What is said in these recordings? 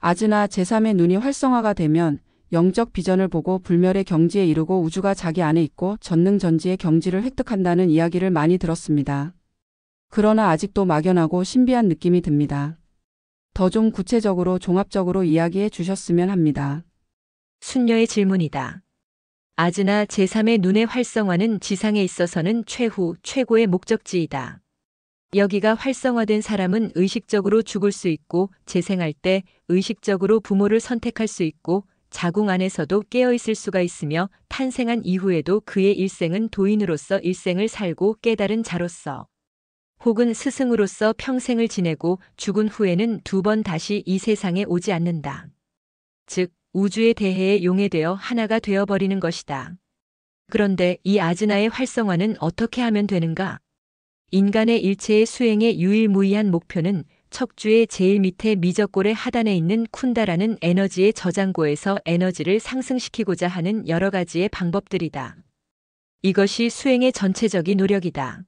아즈나 제3의 눈이 활성화가 되면 영적 비전을 보고 불멸의 경지에 이르고 우주가 자기 안에 있고 전능전지의 경지를 획득한다는 이야기를 많이 들었습니다. 그러나 아직도 막연하고 신비한 느낌이 듭니다. 더 좀 구체적으로 종합적으로 이야기해 주셨으면 합니다. 순녀의 질문이다. 아즈나 제3의 눈의 활성화는 지상에 있어서는 최고의 목적지이다. 여기가 활성화된 사람은 의식적으로 죽을 수 있고 재생할 때 의식적으로 부모를 선택할 수 있고 자궁 안에서도 깨어있을 수가 있으며 탄생한 이후에도 그의 일생은 도인으로서 일생을 살고 깨달은 자로서 혹은 스승으로서 평생을 지내고 죽은 후에는 2번 다시 이 세상에 오지 않는다. 즉 우주의 대해에 용해되어 하나가 되어버리는 것이다. 그런데 이 아즈나의 활성화는 어떻게 하면 되는가? 인간의 일체의 수행의 유일무이한 목표는 척추의 제일 밑에 미적골의 하단에 있는 쿤다라는 에너지의 저장고에서 에너지를 상승시키고자 하는 여러 가지의 방법들이다. 이것이 수행의 전체적인 노력이다.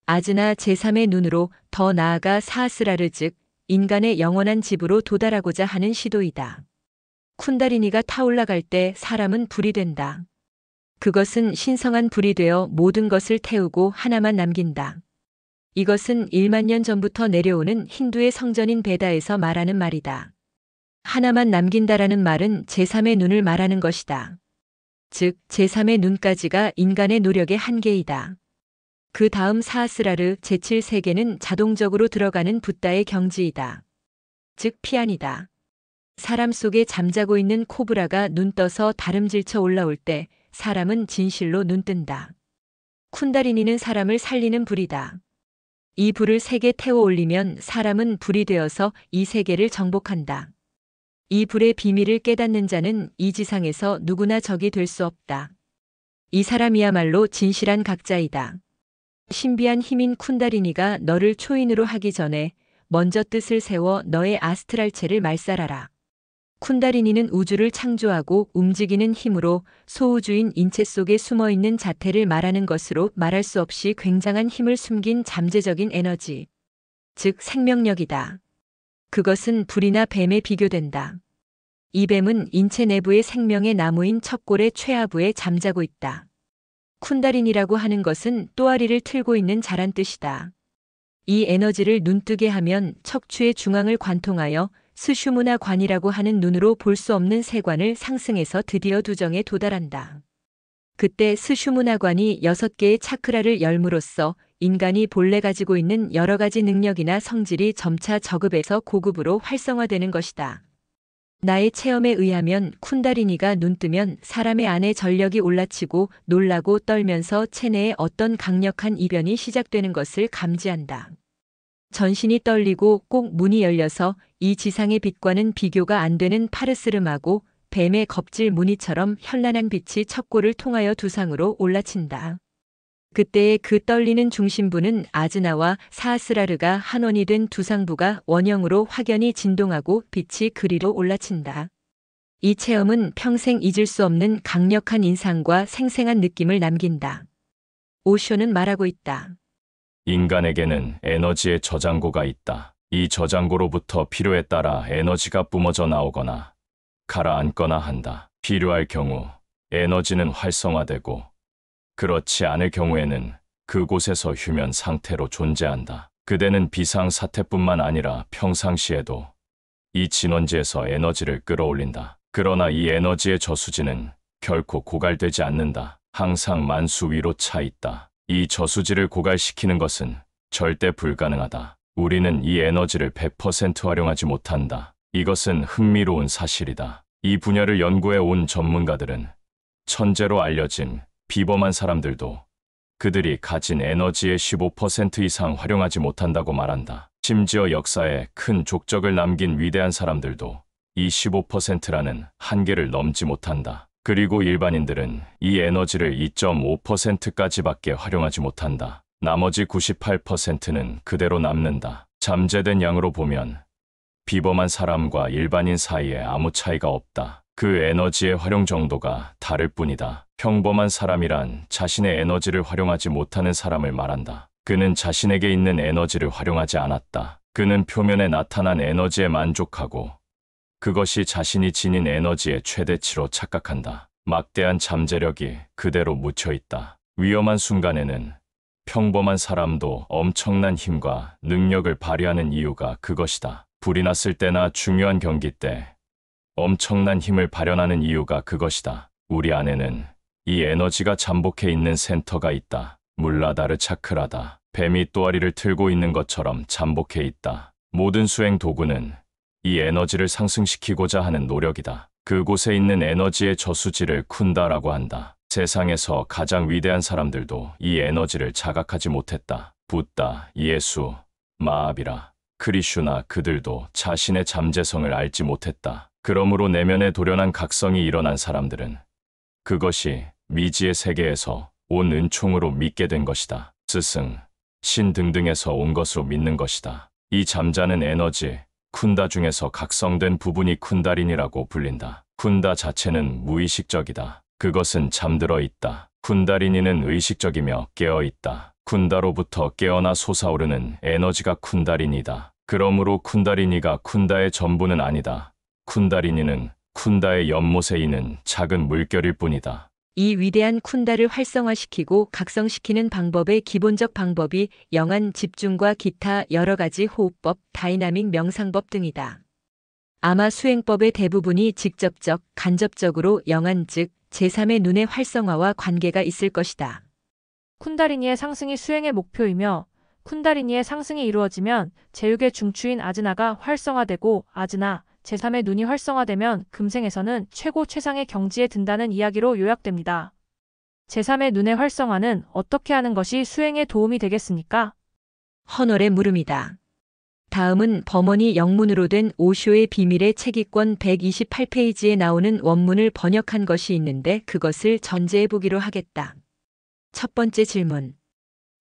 아즈나 제3의 눈으로 더 나아가 사하스라르 즉 인간의 영원한 집으로 도달하고자 하는 시도이다. 쿤다리니가 타올라갈 때 사람은 불이 된다. 그것은 신성한 불이 되어 모든 것을 태우고 하나만 남긴다. 이것은 1만 년 전부터 내려오는 힌두의 성전인 베다에서 말하는 말이다. 하나만 남긴다라는 말은 제3의 눈을 말하는 것이다. 즉 제3의 눈까지가 인간의 노력의 한계이다. 그 다음 사하스라르 제7세계는 자동적으로 들어가는 붓다의 경지이다. 즉 피안이다. 사람 속에 잠자고 있는 코브라가 눈 떠서 다름질쳐 올라올 때 사람은 진실로 눈뜬다. 쿤다리니는 사람을 살리는 불이다. 이 불을 세게 태워 올리면 사람은 불이 되어서 이 세계를 정복한다. 이 불의 비밀을 깨닫는 자는 이 지상에서 누구나 적이 될 수 없다. 이 사람이야말로 진실한 각자이다. 신비한 힘인 쿤다리니가 너를 초인으로 하기 전에 먼저 뜻을 세워 너의 아스트랄체를 말살하라. 쿤다리니는 우주를 창조하고 움직이는 힘으로 소우주인 인체 속에 숨어있는 자태를 말하는 것으로 말할 수 없이 굉장한 힘을 숨긴 잠재적인 에너지, 즉 생명력이다. 그것은 불이나 뱀에 비교된다. 이 뱀은 인체 내부의 생명의 나무인 척골의 최하부에 잠자고 있다. 쿤다리니라고 하는 것은 또아리를 틀고 있는 자란 뜻이다. 이 에너지를 눈뜨게 하면 척추의 중앙을 관통하여 스슈무나 관이라고 하는 눈으로 볼 수 없는 세관을 상승해서 드디어 두정에 도달한다. 그때 스슈무나관이 6개의 차크라를 열므로써 인간이 본래 가지고 있는 여러 가지 능력이나 성질이 점차 저급에서 고급으로 활성화되는 것이다. 나의 체험에 의하면 쿤다리니가 눈뜨면 사람의 안에 전력이 올라치고 놀라고 떨면서 체내에 어떤 강력한 이변이 시작되는 것을 감지한다. 전신이 떨리고 꼭 문이 열려서 이 지상의 빛과는 비교가 안 되는 파르스름하고 뱀의 겁질 무늬처럼 현란한 빛이 척골을 통하여 두상으로 올라친다. 그때의 그 떨리는 중심부는 아즈나와 사하스라르가 한원이 된 두상부가 원형으로 확연히 진동하고 빛이 그리로 올라친다. 이 체험은 평생 잊을 수 없는 강력한 인상과 생생한 느낌을 남긴다. 오쇼는 말하고 있다. 인간에게는 에너지의 저장고가 있다. 이 저장고로부터 필요에 따라 에너지가 뿜어져 나오거나 가라앉거나 한다. 필요할 경우 에너지는 활성화되고 그렇지 않을 경우에는 그곳에서 휴면 상태로 존재한다. 그대는 비상사태뿐만 아니라 평상시에도 이 진원지에서 에너지를 끌어올린다. 그러나 이 에너지의 저수지는 결코 고갈되지 않는다. 항상 만수 위로 차 있다. 이 저수지를 고갈시키는 것은 절대 불가능하다. 우리는 이 에너지를 100% 활용하지 못한다. 이것은 흥미로운 사실이다. 이 분야를 연구해 온 전문가들은 천재로 알려진 비범한 사람들도 그들이 가진 에너지의 15% 이상 활용하지 못한다고 말한다. 심지어 역사에 큰 족적을 남긴 위대한 사람들도 이 15%라는 한계를 넘지 못한다. 그리고 일반인들은 이 에너지를 2.5%까지밖에 활용하지 못한다. 나머지 98%는 그대로 남는다. 잠재된 양으로 보면 비범한 사람과 일반인 사이에 아무 차이가 없다. 그 에너지의 활용 정도가 다를 뿐이다. 평범한 사람이란 자신의 에너지를 활용하지 못하는 사람을 말한다. 그는 자신에게 있는 에너지를 활용하지 않았다. 그는 표면에 나타난 에너지에 만족하고 그것이 자신이 지닌 에너지의 최대치로 착각한다. 막대한 잠재력이 그대로 묻혀 있다. 위험한 순간에는 평범한 사람도 엄청난 힘과 능력을 발휘하는 이유가 그것이다. 불이 났을 때나 중요한 경기 때 엄청난 힘을 발현하는 이유가 그것이다. 우리 안에는 이 에너지가 잠복해 있는 센터가 있다. 물라다르 차크라다. 뱀이 또아리를 틀고 있는 것처럼 잠복해 있다. 모든 수행 도구는 이 에너지를 상승시키고자 하는 노력이다. 그곳에 있는 에너지의 저수지를 쿤다라고 한다. 세상에서 가장 위대한 사람들도 이 에너지를 자각하지 못했다. 붓다, 예수, 마하비라, 크리슈나 그들도 자신의 잠재성을 알지 못했다. 그러므로 내면에 도련한 각성이 일어난 사람들은 그것이 미지의 세계에서 온 은총으로 믿게 된 것이다. 스승, 신 등등에서 온 것으로 믿는 것이다. 이 잠자는 에너지, 쿤다 중에서 각성된 부분이 쿤다린이라고 불린다. 쿤다 자체는 무의식적이다. 그것은 잠들어 있다. 쿤다리니는 의식적이며 깨어 있다. 쿤다로부터 깨어나 솟아오르는 에너지가 쿤다리니다. 그러므로 쿤다리니가 쿤다의 전부는 아니다. 쿤다리니는 쿤다의 연못에 있는 작은 물결일 뿐이다. 이 위대한 쿤다를 활성화시키고 각성시키는 방법의 기본적 방법이 영한 집중과 기타 여러 가지 호흡법, 다이나믹 명상법 등이다. 아마 수행법의 대부분이 직접적, 간접적으로 영한 즉 제3의 눈의 활성화와 관계가 있을 것이다. 쿤다리니의 상승이 수행의 목표이며 쿤다리니의 상승이 이루어지면 제6의 중추인 아즈나가 활성화되고 아즈나, 제3의 눈이 활성화되면 금생에서는 최고 최상의 경지에 든다는 이야기로 요약됩니다. 제3의 눈의 활성화는 어떻게 하는 것이 수행에 도움이 되겠습니까? 헌월의 물음이다. 다음은 범원이 영문으로 된 오쇼의 비밀의 책이권 128페이지에 나오는 원문을 번역한 것이 있는데 그것을 전제해 보기로 하겠다. 첫 번째 질문.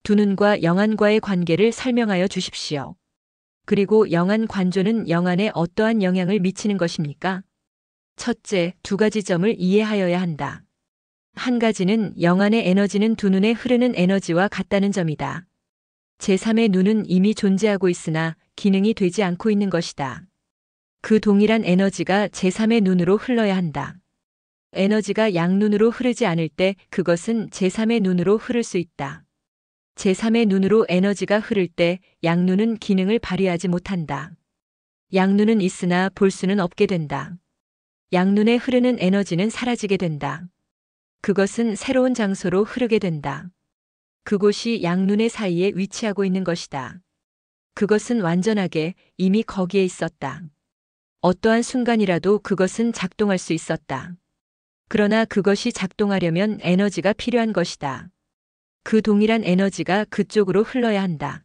두 눈과 영안과의 관계를 설명하여 주십시오. 그리고 영안 관조는 영안에 어떠한 영향을 미치는 것입니까? 첫째, 두 가지 점을 이해하여야 한다. 한 가지는 영안의 에너지는 두 눈에 흐르는 에너지와 같다는 점이다. 제3의 눈은 이미 존재하고 있으나 기능이 되지 않고 있는 것이다. 그 동일한 에너지가 제3의 눈으로 흘러야 한다. 에너지가 양눈으로 흐르지 않을 때 그것은 제3의 눈으로 흐를 수 있다. 제3의 눈으로 에너지가 흐를 때 양눈은 기능을 발휘하지 못한다. 양눈은 있으나 볼 수는 없게 된다. 양눈에 흐르는 에너지는 사라지게 된다. 그것은 새로운 장소로 흐르게 된다. 그곳이 양눈의 사이에 위치하고 있는 것이다. 그것은 완전하게 이미 거기에 있었다. 어떠한 순간이라도 그것은 작동할 수 있었다. 그러나 그것이 작동하려면 에너지가 필요한 것이다. 그 동일한 에너지가 그쪽으로 흘러야 한다.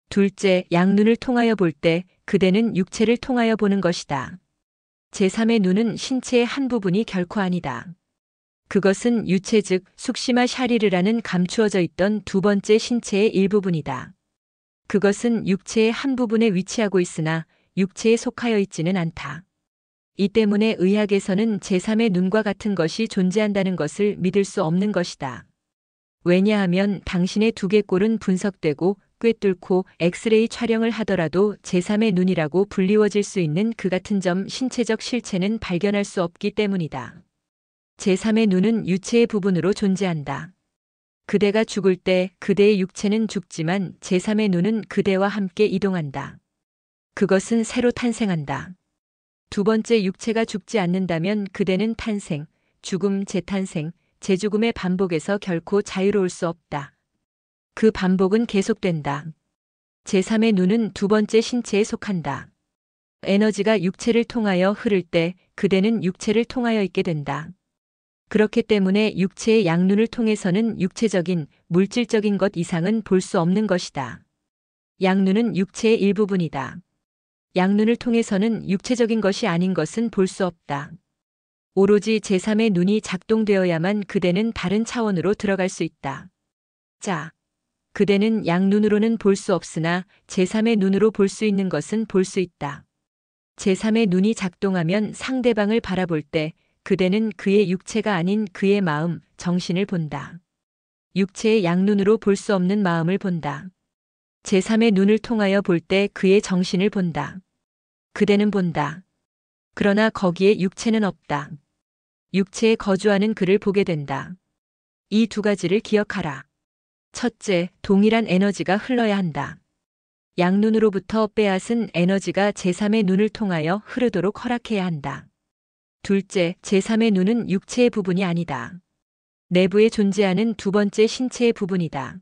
둘째, 양눈을 통하여 볼 때 그대는 육체를 통하여 보는 것이다. 제3의 눈은 신체의 한 부분이 결코 아니다. 그것은 유체 즉 숙시마 샤리르라는 감추어져 있던 두 번째 신체의 일부분이다. 그것은 육체의 한 부분에 위치하고 있으나 육체에 속하여 있지는 않다. 이 때문에 의학에서는 제3의 눈과 같은 것이 존재한다는 것을 믿을 수 없는 것이다. 왜냐하면 당신의 두개골은 분석되고 꿰뚫고 엑스레이 촬영을 하더라도 제3의 눈이라고 불리워질 수 있는 그 같은 점 신체적 실체는 발견할 수 없기 때문이다. 제3의 눈은 유체의 부분으로 존재한다. 그대가 죽을 때 그대의 육체는 죽지만 제3의 눈은 그대와 함께 이동한다. 그것은 새로 탄생한다. 두 번째 육체가 죽지 않는다면 그대는 탄생, 죽음, 재탄생, 재죽음의 반복에서 결코 자유로울 수 없다. 그 반복은 계속된다. 제3의 눈은 두 번째 신체에 속한다. 에너지가 육체를 통하여 흐를 때 그대는 육체를 통하여 있게 된다. 그렇기 때문에 육체의 양눈을 통해서는 육체적인, 물질적인 것 이상은 볼 수 없는 것이다. 양눈은 육체의 일부분이다. 양눈을 통해서는 육체적인 것이 아닌 것은 볼 수 없다. 오로지 제3의 눈이 작동되어야만 그대는 다른 차원으로 들어갈 수 있다. 자, 그대는 양눈으로는 볼 수 없으나 제3의 눈으로 볼 수 있는 것은 볼 수 있다. 제3의 눈이 작동하면 상대방을 바라볼 때 그대는 그의 육체가 아닌 그의 마음, 정신을 본다. 육체의 양눈으로 볼 수 없는 마음을 본다. 제3의 눈을 통하여 볼 때 그의 정신을 본다. 그대는 본다. 그러나 거기에 육체는 없다. 육체에 거주하는 그를 보게 된다. 이 두 가지를 기억하라. 첫째, 동일한 에너지가 흘러야 한다. 양눈으로부터 빼앗은 에너지가 제3의 눈을 통하여 흐르도록 허락해야 한다. 둘째, 제3의 눈은 육체의 부분이 아니다. 내부에 존재하는 두 번째 신체의 부분이다.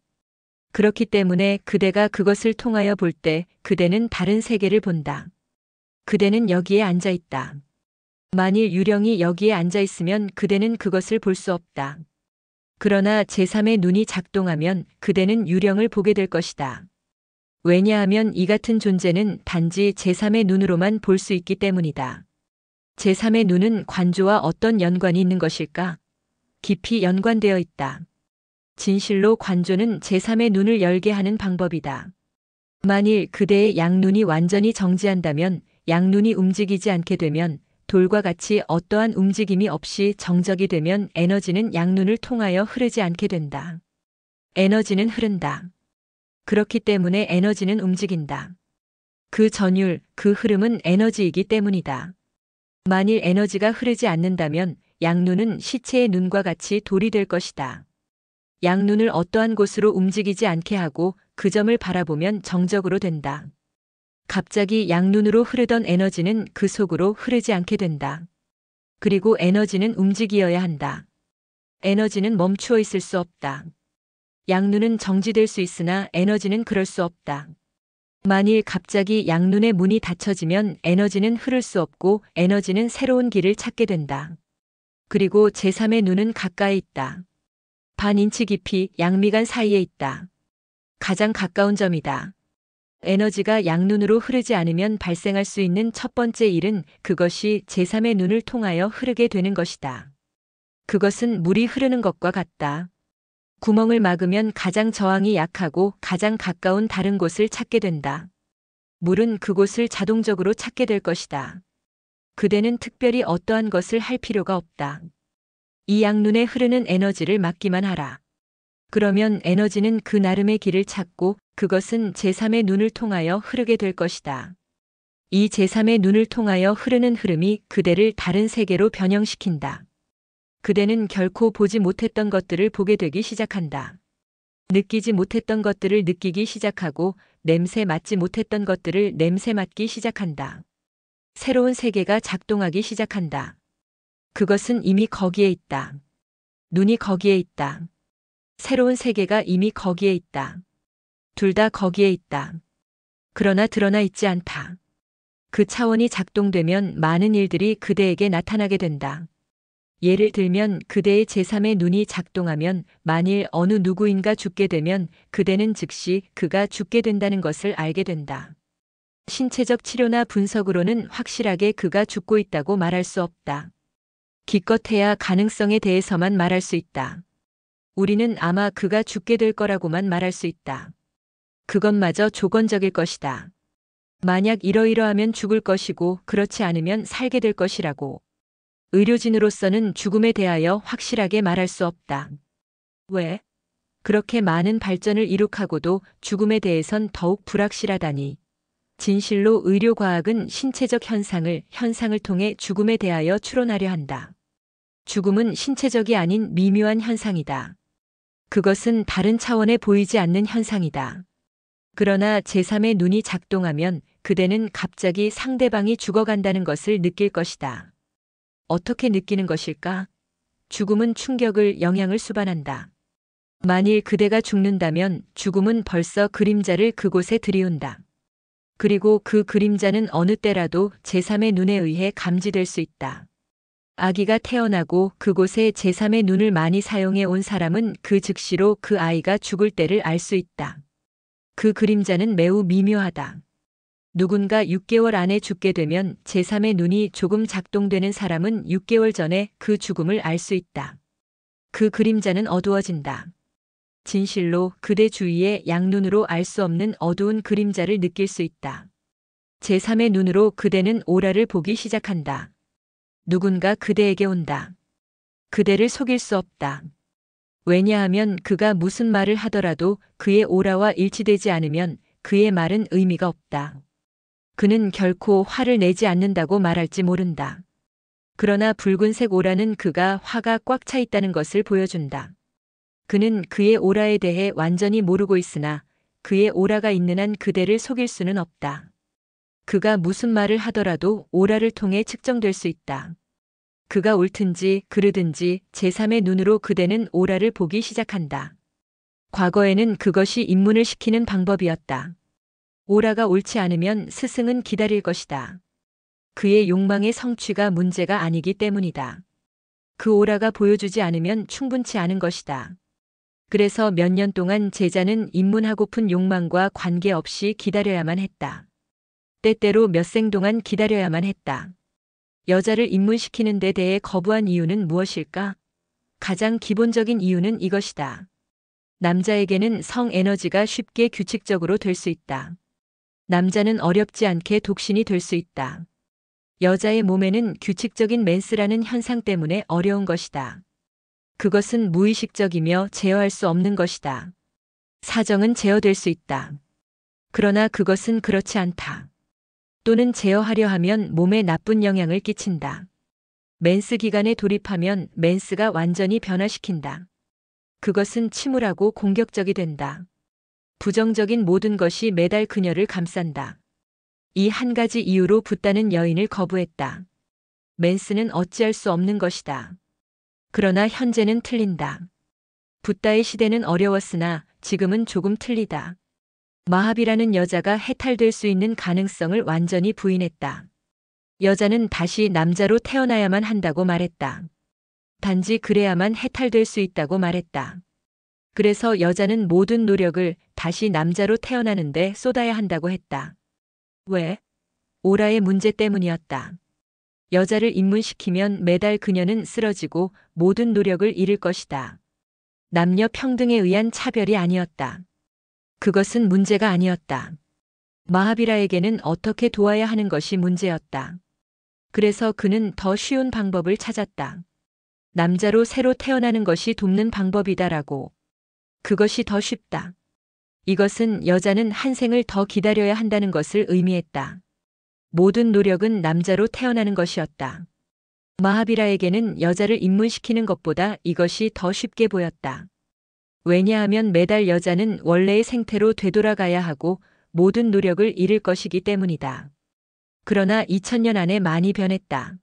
그렇기 때문에 그대가 그것을 통하여 볼 때 그대는 다른 세계를 본다. 그대는 여기에 앉아 있다. 만일 유령이 여기에 앉아 있으면 그대는 그것을 볼 수 없다. 그러나 제3의 눈이 작동하면 그대는 유령을 보게 될 것이다. 왜냐하면 이 같은 존재는 단지 제3의 눈으로만 볼 수 있기 때문이다. 제3의 눈은 관조와 어떤 연관이 있는 것일까? 깊이 연관되어 있다. 진실로 관조는 제3의 눈을 열게 하는 방법이다. 만일 그대의 양눈이 완전히 정지한다면, 양눈이 움직이지 않게 되면, 돌과 같이 어떠한 움직임이 없이 정적이 되면 에너지는 양눈을 통하여 흐르지 않게 된다. 에너지는 흐른다. 그렇기 때문에 에너지는 움직인다. 그 전율, 그 흐름은 에너지이기 때문이다. 만일 에너지가 흐르지 않는다면 양눈은 시체의 눈과 같이 돌이 될 것이다. 양눈을 어떠한 곳으로 움직이지 않게 하고 그 점을 바라보면 정적으로 된다. 갑자기 양눈으로 흐르던 에너지는 그 속으로 흐르지 않게 된다. 그리고 에너지는 움직이어야 한다. 에너지는 멈추어 있을 수 없다. 양눈은 정지될 수 있으나 에너지는 그럴 수 없다. 만일 갑자기 양눈의 문이 닫혀지면 에너지는 흐를 수 없고 에너지는 새로운 길을 찾게 된다. 그리고 제3의 눈은 가까이 있다. 반 인치 깊이 양미간 사이에 있다. 가장 가까운 점이다. 에너지가 양눈으로 흐르지 않으면 발생할 수 있는 첫 번째 일은 그것이 제3의 눈을 통하여 흐르게 되는 것이다. 그것은 물이 흐르는 것과 같다. 구멍을 막으면 가장 저항이 약하고 가장 가까운 다른 곳을 찾게 된다. 물은 그곳을 자동적으로 찾게 될 것이다. 그대는 특별히 어떠한 것을 할 필요가 없다. 이 양눈에 흐르는 에너지를 막기만 하라. 그러면 에너지는 그 나름의 길을 찾고 그것은 제3의 눈을 통하여 흐르게 될 것이다. 이 제3의 눈을 통하여 흐르는 흐름이 그대를 다른 세계로 변형시킨다. 그대는 결코 보지 못했던 것들을 보게 되기 시작한다. 느끼지 못했던 것들을 느끼기 시작하고 냄새 맡지 못했던 것들을 냄새 맡기 시작한다. 새로운 세계가 작동하기 시작한다. 그것은 이미 거기에 있다. 눈이 거기에 있다. 새로운 세계가 이미 거기에 있다. 둘 다 거기에 있다. 그러나 드러나 있지 않다. 그 차원이 작동되면 많은 일들이 그대에게 나타나게 된다. 예를 들면 그대의 제3의 눈이 작동하면 만일 어느 누구인가 죽게 되면 그대는 즉시 그가 죽게 된다는 것을 알게 된다. 신체적 치료나 분석으로는 확실하게 그가 죽고 있다고 말할 수 없다. 기껏해야 가능성에 대해서만 말할 수 있다. 우리는 아마 그가 죽게 될 거라고만 말할 수 있다. 그것마저 조건적일 것이다. 만약 이러이러하면 죽을 것이고 그렇지 않으면 살게 될 것이라고. 의료진으로서는 죽음에 대하여 확실하게 말할 수 없다. 왜? 그렇게 많은 발전을 이룩하고도 죽음에 대해선 더욱 불확실하다니. 진실로 의료과학은 신체적 현상을 통해 죽음에 대하여 추론하려 한다. 죽음은 신체적이 아닌 미묘한 현상이다. 그것은 다른 차원에 보이지 않는 현상이다. 그러나 제3의 눈이 작동하면 그대는 갑자기 상대방이 죽어간다는 것을 느낄 것이다. 어떻게 느끼는 것일까? 죽음은 충격을, 영향을 수반한다. 만일 그대가 죽는다면 죽음은 벌써 그림자를 그곳에 들이운다. 그리고 그 그림자는 어느 때라도 제3의 눈에 의해 감지될 수 있다. 아기가 태어나고 그곳에 제3의 눈을 많이 사용해 온 사람은 그 즉시로 그 아이가 죽을 때를 알 수 있다. 그 그림자는 매우 미묘하다. 누군가 6개월 안에 죽게 되면 제3의 눈이 조금 작동되는 사람은 6개월 전에 그 죽음을 알 수 있다. 그 그림자는 어두워진다. 진실로 그대 주위에 양눈으로 알 수 없는 어두운 그림자를 느낄 수 있다. 제3의 눈으로 그대는 오라를 보기 시작한다. 누군가 그대에게 온다. 그대를 속일 수 없다. 왜냐하면 그가 무슨 말을 하더라도 그의 오라와 일치되지 않으면 그의 말은 의미가 없다. 그는 결코 화를 내지 않는다고 말할지 모른다. 그러나 붉은색 오라는 그가 화가 꽉 차 있다는 것을 보여준다. 그는 그의 오라에 대해 완전히 모르고 있으나 그의 오라가 있는 한 그대를 속일 수는 없다. 그가 무슨 말을 하더라도 오라를 통해 측정될 수 있다. 그가 옳든지 그르든지 제3의 눈으로 그대는 오라를 보기 시작한다. 과거에는 그것이 입문을 시키는 방법이었다. 오라가 옳지 않으면 스승은 기다릴 것이다. 그의 욕망의 성취가 문제가 아니기 때문이다. 그 오라가 보여주지 않으면 충분치 않은 것이다. 그래서 몇 년 동안 제자는 입문하고픈 욕망과 관계없이 기다려야만 했다. 때때로 몇 생 동안 기다려야만 했다. 여자를 입문시키는 데 대해 거부한 이유는 무엇일까? 가장 기본적인 이유는 이것이다. 남자에게는 성 에너지가 쉽게 규칙적으로 될 수 있다. 남자는 어렵지 않게 독신이 될 수 있다. 여자의 몸에는 규칙적인 맨스라는 현상 때문에 어려운 것이다. 그것은 무의식적이며 제어할 수 없는 것이다. 사정은 제어될 수 있다. 그러나 그것은 그렇지 않다. 또는 제어하려 하면 몸에 나쁜 영향을 끼친다. 맨스 기간에 돌입하면 맨스가 완전히 변화시킨다. 그것은 침울하고 공격적이 된다. 부정적인 모든 것이 매달 그녀를 감싼다. 이 한 가지 이유로 붓다는 여인을 거부했다. 맨스는 어찌할 수 없는 것이다. 그러나 현재는 틀린다. 붓다의 시대는 어려웠으나 지금은 조금 틀리다. 마합이라는 여자가 해탈될 수 있는 가능성을 완전히 부인했다. 여자는 다시 남자로 태어나야만 한다고 말했다. 단지 그래야만 해탈될 수 있다고 말했다. 그래서 여자는 모든 노력을 다시 남자로 태어나는데 쏟아야 한다고 했다. 왜? 오라의 문제 때문이었다. 여자를 입문시키면 매달 그녀는 쓰러지고 모든 노력을 잃을 것이다. 남녀 평등에 의한 차별이 아니었다. 그것은 문제가 아니었다. 마하비라에게는 어떻게 도와야 하는 것이 문제였다. 그래서 그는 더 쉬운 방법을 찾았다. 남자로 새로 태어나는 것이 돕는 방법이다라고. 그것이 더 쉽다. 이것은 여자는 한 생을 더 기다려야 한다는 것을 의미했다. 모든 노력은 남자로 태어나는 것이었다. 마하비라에게는 여자를 입문시키는 것보다 이것이 더 쉽게 보였다. 왜냐하면 매달 여자는 원래의 생태로 되돌아가야 하고 모든 노력을 잃을 것이기 때문이다. 그러나 2000년 안에 많이 변했다.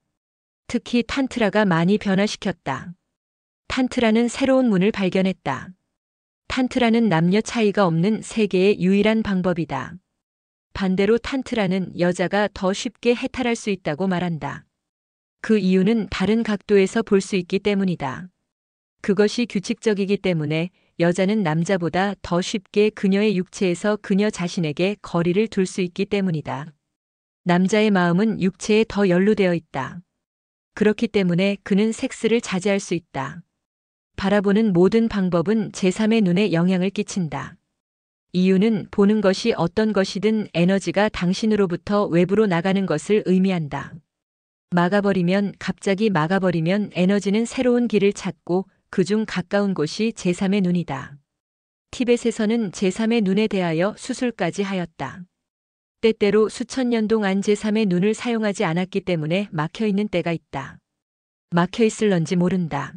특히 탄트라가 많이 변화시켰다. 탄트라는 새로운 문을 발견했다. 탄트라는 남녀 차이가 없는 세계의 유일한 방법이다. 반대로 탄트라는 여자가 더 쉽게 해탈할 수 있다고 말한다. 그 이유는 다른 각도에서 볼 수 있기 때문이다. 그것이 규칙적이기 때문에 여자는 남자보다 더 쉽게 그녀의 육체에서 그녀 자신에게 거리를 둘 수 있기 때문이다. 남자의 마음은 육체에 더 연루되어 있다. 그렇기 때문에 그는 섹스를 자제할 수 있다. 바라보는 모든 방법은 제3의 눈에 영향을 끼친다. 이유는 보는 것이 어떤 것이든 에너지가 당신으로부터 외부로 나가는 것을 의미한다. 갑자기 막아버리면 에너지는 새로운 길을 찾고 그중 가까운 곳이 제3의 눈이다. 티벳에서는 제3의 눈에 대하여 수술까지 하였다. 때때로 수천 년 동안 제3의 눈을 사용하지 않았기 때문에 막혀있는 때가 있다. 막혀있을런지 모른다.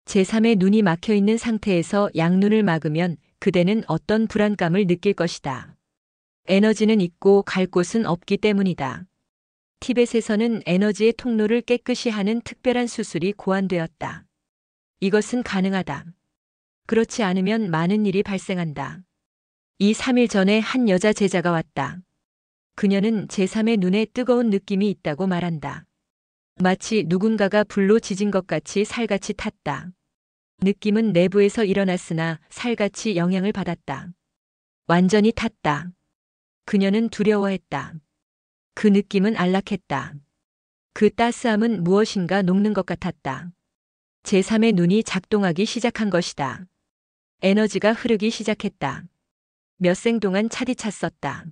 제3의 눈이 막혀있는 상태에서 양눈을 막으면 그대는 어떤 불안감을 느낄 것이다. 에너지는 있고 갈 곳은 없기 때문이다. 티벳에서는 에너지의 통로를 깨끗이 하는 특별한 수술이 고안되었다. 이것은 가능하다. 그렇지 않으면 많은 일이 발생한다. 3일 전에 한 여자 제자가 왔다. 그녀는 제3의 눈에 뜨거운 느낌이 있다고 말한다. 마치 누군가가 불로 지진 것 같이 살같이 탔다. 느낌은 내부에서 일어났으나 살같이 영향을 받았다. 완전히 탔다. 그녀는 두려워했다. 그 느낌은 안락했다. 그 따스함은 무엇인가 녹는 것 같았다. 제3의 눈이 작동하기 시작한 것이다. 에너지가 흐르기 시작했다. 몇 생 동안 차디찼었다.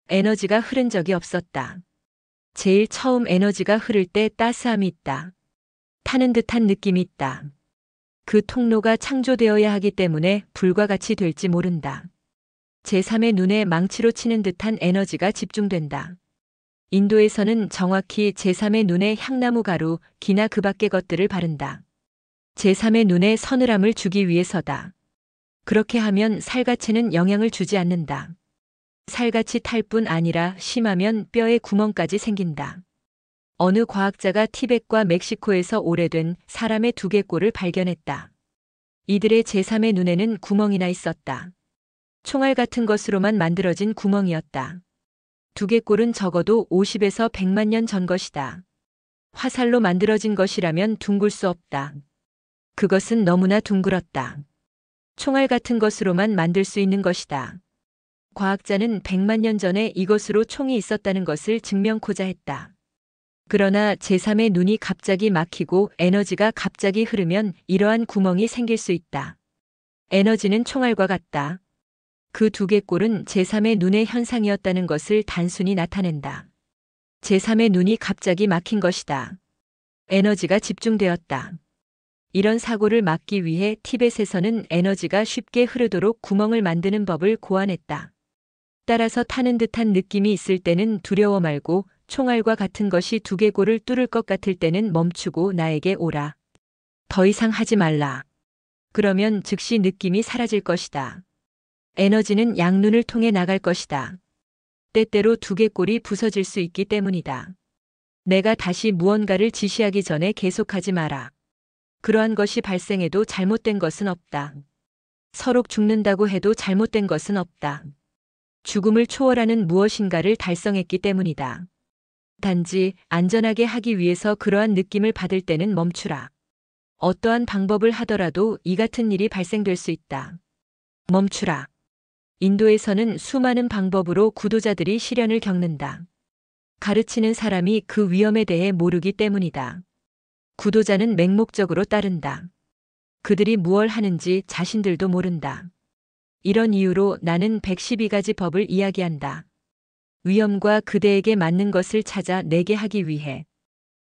에너지가 흐른 적이 없었다. 제일 처음 에너지가 흐를 때 따스함이 있다. 타는 듯한 느낌이 있다. 그 통로가 창조되어야 하기 때문에 불과 같이 될지 모른다. 제3의 눈에 망치로 치는 듯한 에너지가 집중된다. 인도에서는 정확히 제3의 눈에 향나무 가루, 기나 그 밖의 것들을 바른다. 제3의 눈에 서늘함을 주기 위해서다. 그렇게 하면 살갗에는 영향을 주지 않는다. 살갗이 탈 뿐 아니라 심하면 뼈에 구멍까지 생긴다. 어느 과학자가 티벳과 멕시코에서 오래된 사람의 두개골을 발견했다. 이들의 제3의 눈에는 구멍이 나 있었다. 총알 같은 것으로만 만들어진 구멍이었다. 두개골은 적어도 50에서 100만 년 전 것이다. 화살로 만들어진 것이라면 둥글 수 없다. 그것은 너무나 둥글었다. 총알 같은 것으로만 만들 수 있는 것이다. 과학자는 100만 년 전에 이것으로 총이 있었다는 것을 증명코자 했다. 그러나 제3의 눈이 갑자기 막히고 에너지가 갑자기 흐르면 이러한 구멍이 생길 수 있다. 에너지는 총알과 같다. 그 두개골은 제3의 눈의 현상이었다는 것을 단순히 나타낸다. 제3의 눈이 갑자기 막힌 것이다. 에너지가 집중되었다. 이런 사고를 막기 위해 티벳에서는 에너지가 쉽게 흐르도록 구멍을 만드는 법을 고안했다. 따라서 타는 듯한 느낌이 있을 때는 두려워 말고 총알과 같은 것이 두개골을 뚫을 것 같을 때는 멈추고 나에게 오라. 더 이상 하지 말라. 그러면 즉시 느낌이 사라질 것이다. 에너지는 양눈을 통해 나갈 것이다. 때때로 두개골이 부서질 수 있기 때문이다. 내가 다시 무언가를 지시하기 전에 계속하지 마라. 그러한 것이 발생해도 잘못된 것은 없다. 서로 죽는다고 해도 잘못된 것은 없다. 죽음을 초월하는 무엇인가를 달성했기 때문이다. 단지 안전하게 하기 위해서 그러한 느낌을 받을 때는 멈추라. 어떠한 방법을 하더라도 이 같은 일이 발생될 수 있다. 멈추라. 인도에서는 수많은 방법으로 구도자들이 시련을 겪는다. 가르치는 사람이 그 위험에 대해 모르기 때문이다. 구도자는 맹목적으로 따른다. 그들이 무얼 하는지 자신들도 모른다. 이런 이유로 나는 112가지 법을 이야기한다. 위험과 그대에게 맞는 것을 찾아 내게 하기 위해.